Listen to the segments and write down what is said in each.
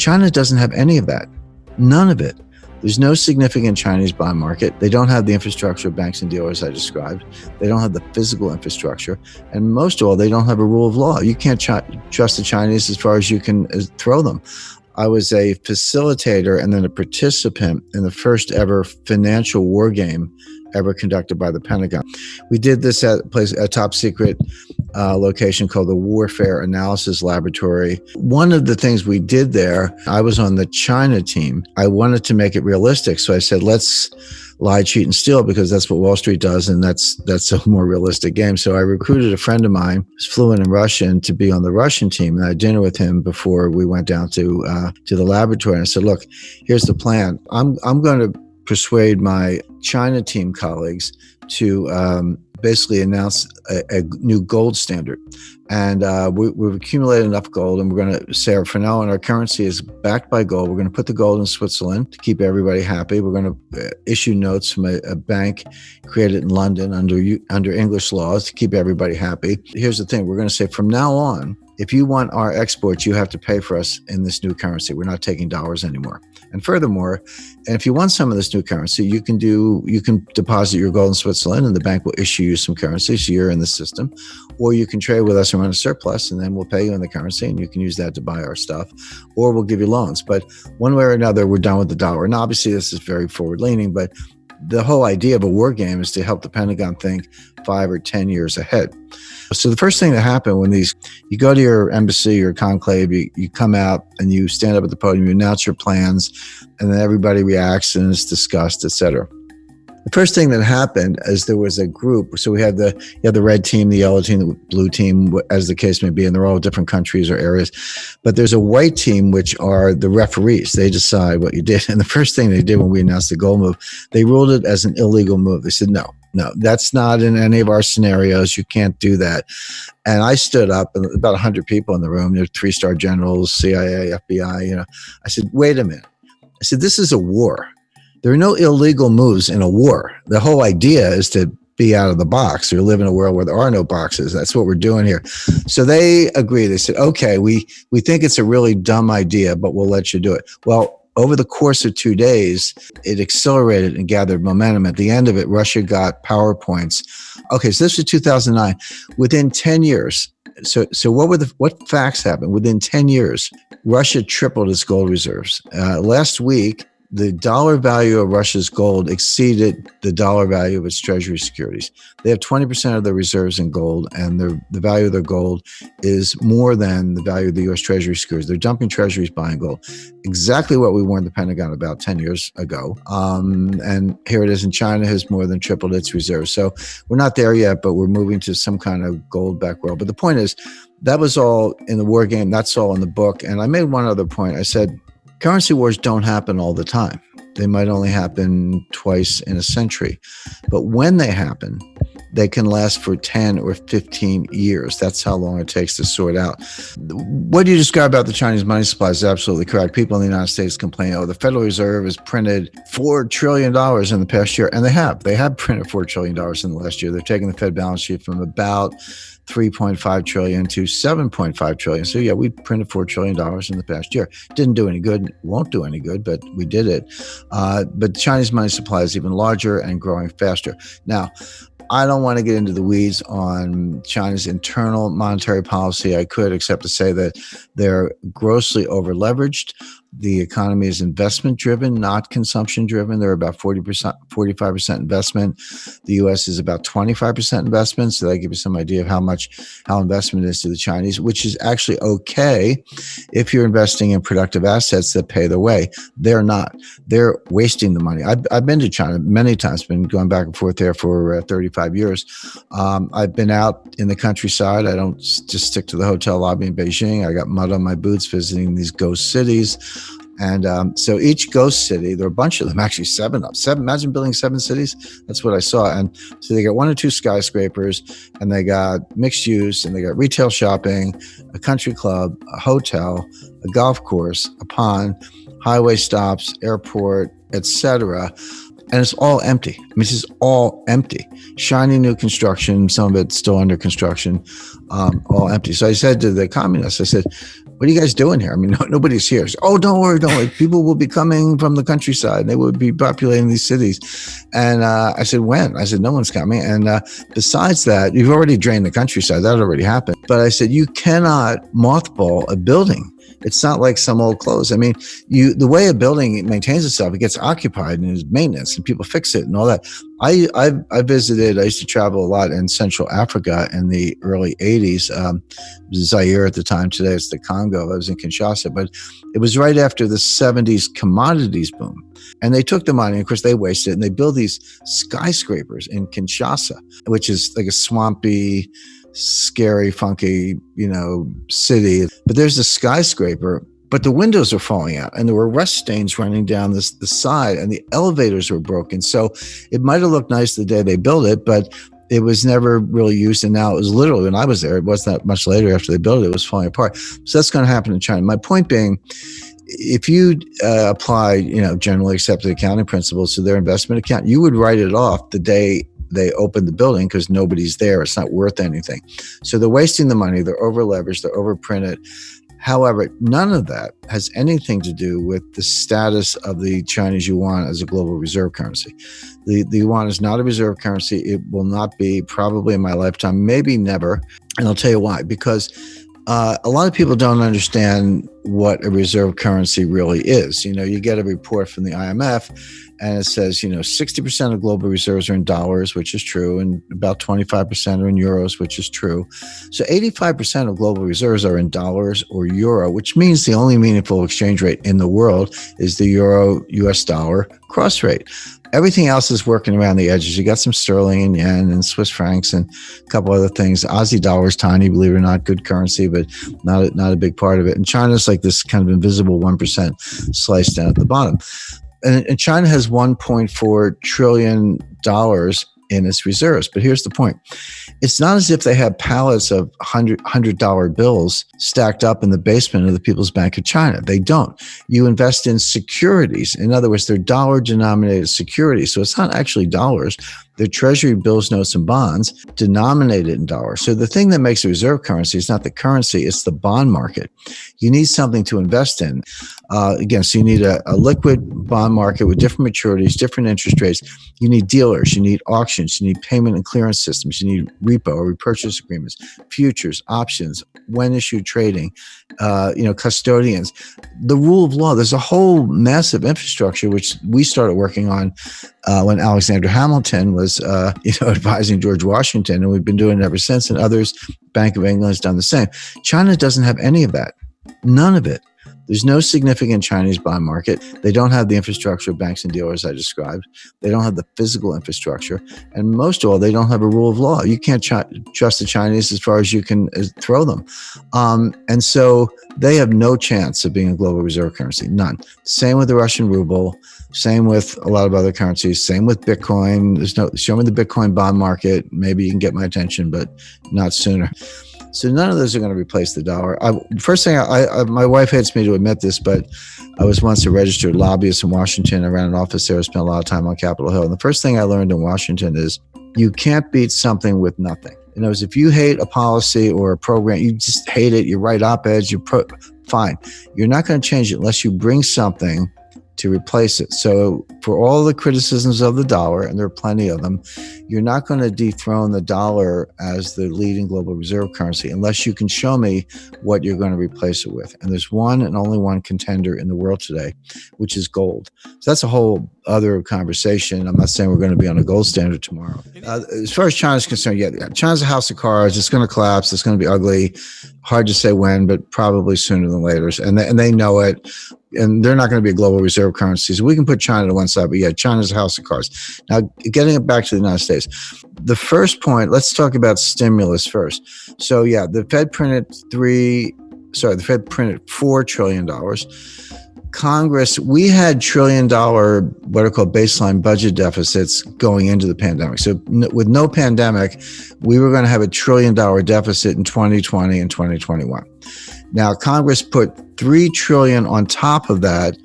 China doesn't have any of that. None of it. There's no significant Chinese bond market. They don't have the infrastructure of banks and dealers I described. They don't have the physical infrastructure. And most of all, they don't have a rule of law. You can't trust the Chinese as far as you can throw them. I was a facilitator and then a participant in the first ever financial wargame ever conducted by the Pentagon. We did this at a top secret location called the Warfare Analysis Laboratory. One of the things we did there, I was on the China team. I wanted to make it realistic. So I said, let's lie, cheat, and steal, because that's what Wall Street does, and that's a more realistic game. So I recruited a friend of mine who's fluent in Russian to be on the Russian team, and I had dinner with him before we went down to the laboratory. And I said, look, here's the plan. I'm going to persuade my China team colleagues to basically announce a new gold standard. And we've accumulated enough gold, and we're going to say for now on, our currency is backed by gold. We're going to put the gold in Switzerland to keep everybody happy. We're going to issue notes from a bank created in London under English laws to keep everybody happy. Here's the thing. We're going to say from now on, if you want our exports, you have to pay for us in this new currency. We're not taking dollars anymore. And furthermore, and if you want some of this new currency, you can deposit your gold in Switzerland and the bank will issue you some currency, so you're in the system. Or you can trade with us and run a surplus, and then we'll pay you in the currency and you can use that to buy our stuff, or we'll give you loans. But one way or another, we're done with the dollar. And obviously this is very forward leaning, but the whole idea of a war game is to help the Pentagon think 5 or 10 years ahead. So the first thing that happened when you go to your embassy or conclave, you come out and you stand up at the podium, you announce your plans, and then everybody reacts and it's discussed, et cetera. The first thing that happened is there was a group. So we had the red team, the yellow team, the blue team, as the case may be, and they're all different countries or areas. But there's a white team, which are the referees. They decide what you did. And the first thing they did when we announced the gold move, they ruled it as an illegal move. They said, no, that's not in any of our scenarios. You can't do that. And I stood up, and about 100 people in the room. There's 3-star generals, CIA, FBI. I said, wait a minute. I said, this is a war. There are no illegal moves in a war. The whole idea is to be out of the box or live in a world where there are no boxes. That's what we're doing here. So they agreed. They said, okay, we think it's a really dumb idea, but we'll let you do it. Well, over the course of 2 days, it accelerated and gathered momentum. At the end of it, Russia got PowerPoints. Okay, so this was 2009. Within 10 years, so what facts happened? Within 10 years, Russia tripled its gold reserves. Last week, the dollar value of Russia's gold exceeded the dollar value of its treasury securities. They have 20% of their reserves in gold, and the value of their gold is more than the value of the U.S. treasury securities. They're dumping treasuries, buying gold. Exactly what we warned the Pentagon about 10 years ago. And here it is, and China has more than tripled its reserves. So we're not there yet, but we're moving to some kind of gold-backed world. But the point is, that was all in the war game. That's all in the book. And I made one other point. I said, currency wars don't happen all the time. They might only happen twice in a century. But when they happen, they can last for 10 or 15 years. That's how long it takes to sort out. What you describe about the Chinese money supply is absolutely correct. People in the United States complain, the Federal Reserve has printed $4 trillion in the past year. And they have printed $4 trillion in the last year. They're taking the Fed balance sheet from about 3.5 trillion to 7.5 trillion. So yeah, we printed $4 trillion in the past year. Didn't do any good, won't do any good, but we did it. But Chinese money supply is even larger and growing faster. Now, I don't want to get into the weeds on China's internal monetary policy. I could, except to say that they're grossly over-leveraged. The economy is investment-driven, not consumption-driven. They're about 45% investment. The U.S. is about 25% investment. So that gives you some idea of how investment is to the Chinese, which is actually okay if you're investing in productive assets that pay their way. They're not. They're wasting the money. I've been to China many times, been going back and forth there for 35 years. I've been out in the countryside. I don't just stick to the hotel lobby in Beijing. I got mud on my boots visiting these ghost cities. And so each ghost city, there are a bunch of them, actually seven. Imagine building 7 cities. That's what I saw. And so they got 1 or 2 skyscrapers, and they got mixed use, and they got retail shopping, a country club, a hotel, a golf course, a pond, highway stops, airport, etc. And it's all empty. I mean, it's just all empty. Shiny new construction, some of it still under construction, all empty. So I said to the communists, I said, what are you guys doing here? I mean, nobody's here. So, oh, don't worry. People will be coming from the countryside. And they will be populating these cities. And I said, when? I said, no one's coming. And besides that, you've already drained the countryside. That already happened. But I said, you cannot mothball a building. It's not like some old clothes. I mean, the way a building maintains itself, it gets occupied and there's maintenance and people fix it and all that. I visited, I used to travel a lot in Central Africa in the early 80s. Zaire at the time, today it's the Congo. I was in Kinshasa, but it was right after the 70s commodities boom. And they took the money, of course they wasted it, and they built these skyscrapers in Kinshasa, which is like a swampy, scary, funky, city. But there's a skyscraper, but the windows are falling out and there were rust stains running down the side and the elevators were broken. So it might have looked nice the day they built it, but it was never really used. And now it was literally, when I was there, it wasn't that much later after they built it, it was falling apart. So that's going to happen in China. My point being, if you apply, generally accepted accounting principles to their investment account, you would write it off the day they open the building because nobody's there. It's not worth anything. So they're wasting the money. They're over leveraged. They're overprinted. However, none of that has anything to do with the status of the Chinese yuan as a global reserve currency. The yuan is not a reserve currency. It will not be, probably in my lifetime, maybe never. And I'll tell you why. Because a lot of people don't understand what a reserve currency really is. You get a report from the IMF and it says, 60% of global reserves are in dollars, which is true, and about 25% are in euros, which is true. So 85% of global reserves are in dollars or euro, which means the only meaningful exchange rate in the world is the euro-US dollar cross rate. Everything else is working around the edges. You got some sterling and yen and Swiss francs and a couple other things. Aussie dollar is tiny, believe it or not, good currency, but not a big part of it. And China's like this kind of invisible 1% sliced down at the bottom. And China has $1.4 trillion in its reserves. But here's the point. It's not as if they have pallets of $100 bills stacked up in the basement of the People's Bank of China. They don't. You invest in securities. In other words, they're dollar-denominated securities. So it's not actually dollars. They're treasury bills, notes, and bonds denominated in dollars. So the thing that makes a reserve currency is not the currency, it's the bond market. You need something to invest in. Again, so you need a liquid bond market with different maturities, different interest rates. You need dealers, you need auctions, you need payment and clearance systems, you need repo or repurchase agreements, futures, options, when issued trading, custodians. The rule of law, there's a whole massive infrastructure, which we started working on when Alexander Hamilton was, advising George Washington, and we've been doing it ever since. And others, Bank of England has done the same. China doesn't have any of that, none of it. There's no significant Chinese bond market. They don't have the infrastructure of banks and dealers I described. They don't have the physical infrastructure. And most of all, they don't have a rule of law. You can't trust the Chinese as far as you can throw them. And so they have no chance of being a global reserve currency, none. Same with the Russian ruble, same with a lot of other currencies, same with Bitcoin. Show me the Bitcoin bond market. Maybe you can get my attention, but not sooner. So none of those are going to replace the dollar. First thing, my wife hates me to admit this, but I was once a registered lobbyist in Washington. I ran an office there. I spent a lot of time on Capitol Hill. And the first thing I learned in Washington is you can't beat something with nothing. In other words, if you hate a policy or a program, you just hate it, you write op-eds, fine. You're not going to change it unless you bring something to replace it. So for all the criticisms of the dollar, and there are plenty of them, you're not going to dethrone the dollar as the leading global reserve currency unless you can show me what you're going to replace it with. And there's one and only one contender in the world today, which is gold. So that's a whole other conversation. I'm not saying we're going to be on a gold standard tomorrow. As far as China's concerned, China's a house of cards. It's going to collapse. It's going to be ugly. Hard to say when, but probably sooner than later. And they know it. And they're not going to be a global reserve currency. So we can put China to one side, but China's a house of cards. Now, getting it back to the United States, the first point, let's talk about stimulus first. So the Fed printed $4 trillion. Congress, we had $1 trillion, what are called baseline budget deficits going into the pandemic. So with no pandemic, we were going to have $1 trillion deficit in 2020 and 2021. Now, Congress put $3 trillion on top of that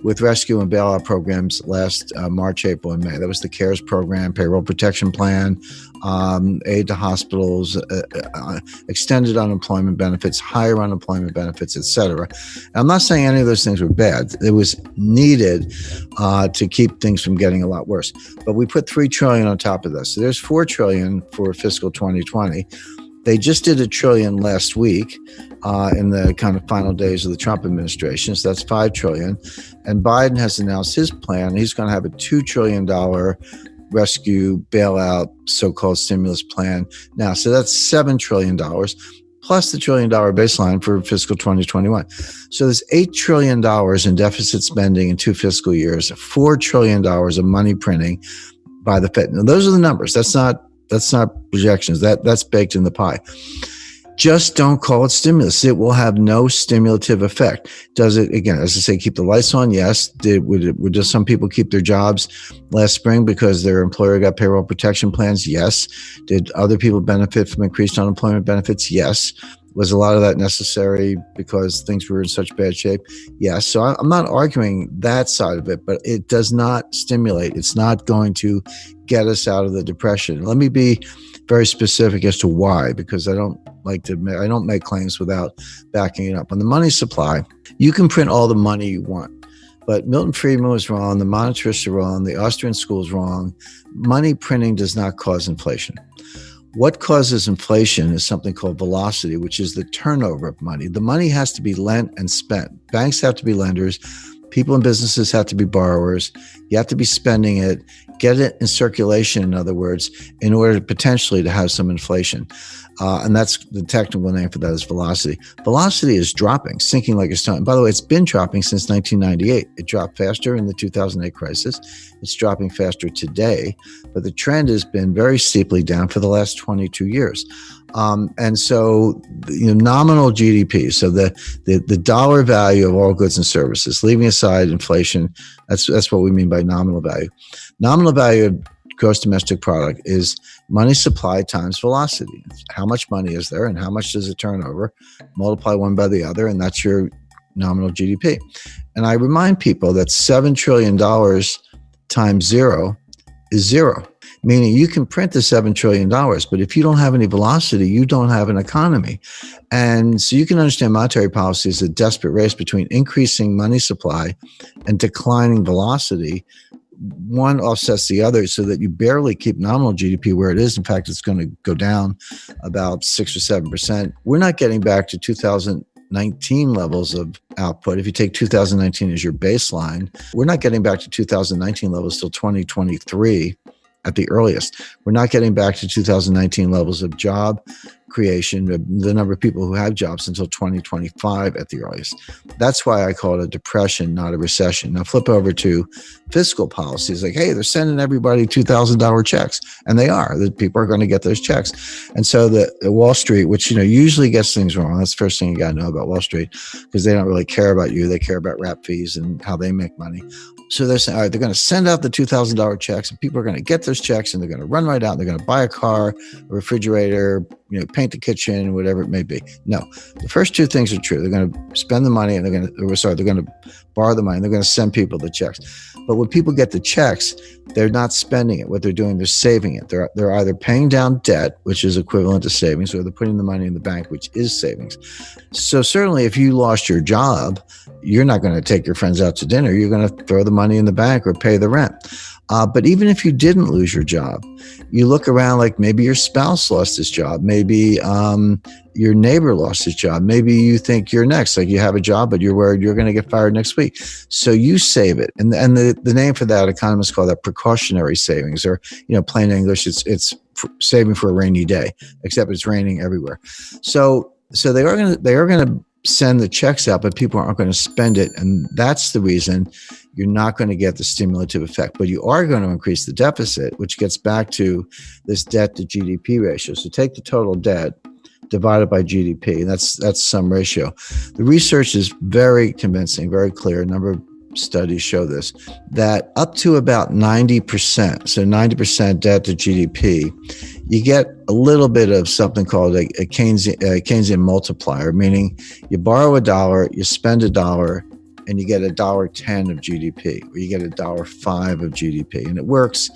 with rescue and bailout programs last March, April, and May. That was the CARES program, payroll protection plan, aid to hospitals, extended unemployment benefits, higher unemployment benefits, etc. I'm not saying any of those things were bad. It was needed to keep things from getting a lot worse. But we put $3 trillion on top of this. So there's $4 trillion for fiscal 2020. They just did $1 trillion last week in the kind of final days of the Trump administration. So that's $5 trillion. And Biden has announced his plan. He's going to have a $2 trillion rescue bailout, so-called stimulus plan now. So that's $7 trillion plus the $1 trillion baseline for fiscal 2021. So there's $8 trillion in deficit spending in 2 fiscal years, $4 trillion of money printing by the Fed. Now, those are the numbers. That's not projections. That's baked in the pie. Just don't call it stimulus. It will have no stimulative effect. Does it, again, as I say, keep the lights on? Yes. Would just some people keep their jobs last spring because their employer got payroll protection plans? Yes. Did other people benefit from increased unemployment benefits? Yes. Was a lot of that necessary because things were in such bad shape? Yes. So I'm not arguing that side of it, but it does not stimulate. It's not going to get us out of the depression. Let me be very specific as to why, because I don't make claims without backing it up. On the money supply, you can print all the money you want, but Milton Friedman was wrong. The monetarists are wrong. The Austrian school is wrong. Money printing does not cause inflation. What causes inflation is something called velocity, which is the turnover of money. The money has to be lent and spent. Banks have to be lenders. People and businesses have to be borrowers. You have to be spending it, get it in circulation, in other words, in order to potentially to have some inflation. And that's the technical name for that is velocity. Velocity is dropping, sinking like a stone. And by the way, it's been dropping since 1998. It dropped faster in the 2008 crisis. It's dropping faster today, but the trend has been very steeply down for the last 22 years. And so, nominal GDP, so the dollar value of all goods and services, leaving aside inflation, that's what we mean by nominal value. Nominal value of gross domestic product is money supply times velocity. How much money is there and how much does it turn over? Multiply one by the other, and that's your nominal GDP. And I remind people that $7 trillion times zero is zero, meaning you can print the $7 trillion, but if you don't have any velocity, you don't have an economy. And so you can understand monetary policy is a desperate race between increasing money supply and declining velocity. One offsets the other so that you barely keep nominal GDP where it is. In fact, it's going to go down about 6 or 7%. We're not getting back to 2019 levels of output. If you take 2019 as your baseline, we're not getting back to 2019 levels till 2023 at the earliest. We're not getting back to 2019 levels of job creation, the number of people who have jobs, until 2025 at the earliest. That's why I call it a depression, not a recession. Now flip over to fiscal policies. Like, hey, they're sending everybody $2,000 checks, and they are. The people are going to get those checks. And so the Wall Street, which usually gets things wrong. That's the first thing you got to know about Wall Street, because they don't really care about you. They care about rap fees and how they make money. So they're saying, all right, they're going to send out the $2,000 checks, and people are going to get those checks, and they're going to run right out. And they're going to buy a car, a refrigerator, paint the kitchen, whatever it may be. No, the first two things are true. They're going to spend the money, and they're going to borrow the money, and they're going to send people the checks. But when people get the checks, they're not spending it. What they're doing, they're saving it. They're either paying down debt, which is equivalent to savings, or they're putting the money in the bank, which is savings. So certainly if you lost your job, you're not going to take your friends out to dinner. You're going to throw the money in the bank or pay the rent. But even if you didn't lose your job, you look around, like maybe your spouse lost his job. Maybe your neighbor lost his job. Maybe you think you're next, like you have a job, but you're worried you're going to get fired next week. So you save it. And the name for that, economists call that precautionary savings, or, plain English, it's saving for a rainy day, except it's raining everywhere. So they are going to send the checks out, but people aren't going to spend it. And that's the reason you're not going to get the stimulative effect, but you are going to increase the deficit, which gets back to this debt to GDP ratio. So take the total debt divided by GDP. That's some ratio. The research is very convincing, very clear. A number of studies show this, that up to about 90%, so 90% debt to GDP, you get a little bit of something called a Keynesian multiplier, meaning you borrow $1, you spend $1, and you get $1.10 of GDP, or you get $1.05 of GDP. And it works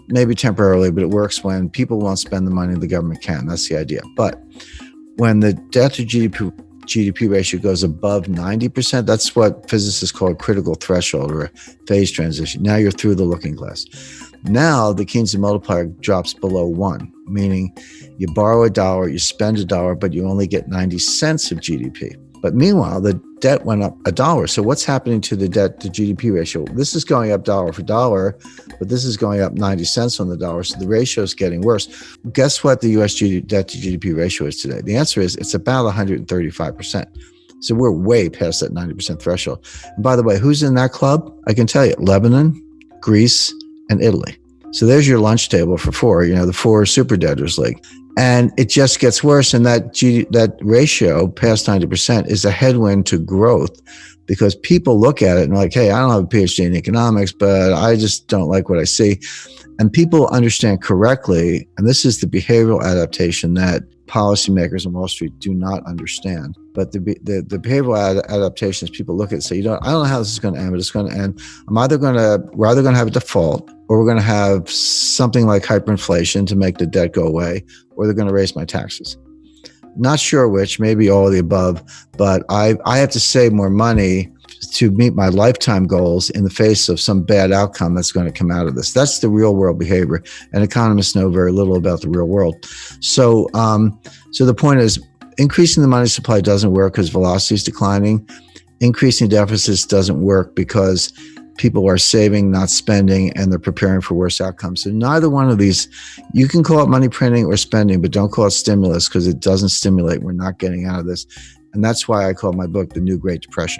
maybe temporarily, but it works when people won't spend the money the government can. That's the idea. But when the debt to GDP ratio goes above 90%, that's what physicists call a critical threshold or a phase transition. Now you're through the looking glass. Now the Keynesian multiplier drops below 1, meaning you borrow $1, you spend $1, but you only get 90 cents of GDP. But meanwhile, the debt went up $1. So what's happening to the debt to GDP ratio? This is going up dollar for dollar, but this is going up 90 cents on the dollar. So the ratio is getting worse. Guess what the US debt to GDP ratio is today? The answer is it's about 135%. So we're way past that 90% threshold. And by the way, who's in that club? I can tell you, Lebanon, Greece, and Italy. So there's your lunch table for four, the four super debtors league. And it just gets worse. And that ratio past 90% is a headwind to growth, because people look at it and are like, hey, I don't have a PhD in economics, but I just don't like what I see. And people understand correctly, and this is the behavioral adaptation that policymakers on Wall Street do not understand. But the behavioral adaptations, people look at it and say, I don't know how this is going to end, but it's going to end. We're either going to have a default, or we're going to have something like hyperinflation to make the debt go away, or they're going to raise my taxes. Not sure which, maybe all of the above, but I have to save more money to meet my lifetime goals in the face of some bad outcome that's going to come out of this. That's the real world behavior, and economists know very little about the real world. So the point is, increasing the money supply doesn't work because velocity is declining. Increasing deficits doesn't work because people are saving, not spending, and they're preparing for worse outcomes. So neither one of these, you can call it money printing or spending, but don't call it stimulus, because it doesn't stimulate. We're not getting out of this. And that's why I call my book The New Great Depression.